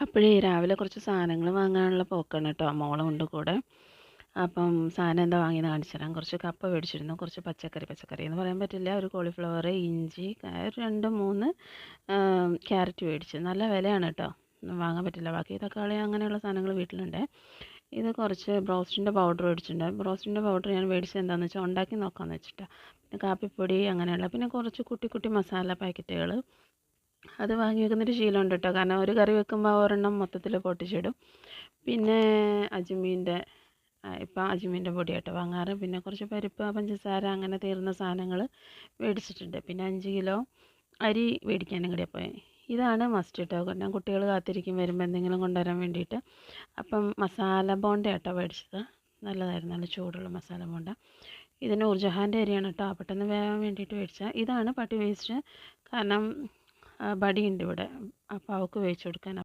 അപ്പോഴേ രാവിലെ കുറച്ച് സാധനങ്ങൾ വാങ്ങാനുള്ള പോക്കാണ് കേട്ടോ, മോളും ഉണ്ട് കൂടെ. അപ്പം സാധനം എന്താ വാങ്ങിയെന്ന് കാണിച്ചു തരാം. കുറച്ച് കപ്പ മേടിച്ചിരുന്നു, കുറച്ച് പച്ചക്കറി എന്ന് പറയാൻ പറ്റില്ല, ഒരു കോളിഫ്ലവർ, ഇഞ്ചി, ഒരു 2-3 ക്യാരറ്റ് മേടിച്ചു. നല്ല വിലയാണ് കേട്ടോ, ഒന്നും വാങ്ങാൻ പറ്റില്ല. ബാക്കി തക്കാളി അങ്ങനെയുള്ള സാധനങ്ങൾ വീട്ടിലുണ്ട്. ഇത് കുറച്ച് ബ്രോസ്റ്റിൻ്റെ പൗഡർ മേടിച്ചിട്ടുണ്ട്. ബ്രോസ്റ്റിൻ്റെ പൗഡർ ഞാൻ മേടിച്ചത് എന്താണെന്ന് വെച്ചാൽ ഉണ്ടാക്കി നോക്കാമെന്ന് വെച്ചിട്ടാണ്. പിന്നെ കാപ്പിപ്പൊടി അങ്ങനെയുള്ള, പിന്നെ കുറച്ച് കുട്ടി കുട്ടി മസാല പാക്കറ്റുകൾ അത് വാങ്ങി വെക്കുന്നൊരു ശീലമുണ്ട് കേട്ടോ. കാരണം ഒരു കറി വെക്കുമ്പോൾ ഒരെണ്ണം മൊത്തത്തിൽ പൊട്ടിച്ചിടും. പിന്നെ അജ്മീൻ്റെ ഇപ്പം അജ്മീൻ്റെ പൊടി കേട്ടോ വാങ്ങാറ്. പിന്നെ കുറച്ച് പരിപ്പ്, പഞ്ചസാര അങ്ങനെ തീർന്ന സാധനങ്ങൾ മേടിച്ചിട്ടുണ്ട്. പിന്നെ 5 കിലോ അരി മേടിക്കാനും കൂടി പോയി. ഇതാണ് മസ്റ്റ് കേട്ടോ, കാരണം കുട്ടികൾ കാത്തിരിക്കും വരുമ്പോൾ എന്തെങ്കിലും കൊണ്ടുവരാൻ വേണ്ടിയിട്ട്. അപ്പം മസാല ബോണ്ട കേട്ടോ മേടിച്ചത്, നല്ലതായിരുന്നു, നല്ല ചൂടുള്ള മസാല ബോണ്ട. ഇതിന് നൂർജഹാൻ്റെ അരിയാണ് കേട്ടോ, പെട്ടെന്ന് വേവാൻ വേണ്ടിയിട്ട് മേടിച്ചാൽ. ഇതാണ് പട്ടി വേസ്റ്റ്, കാരണം ബടിയുണ്ട് ഇവിടെ, അപ്പോൾ അവൾക്ക് വേവിച്ച് കൊടുക്കാൻ.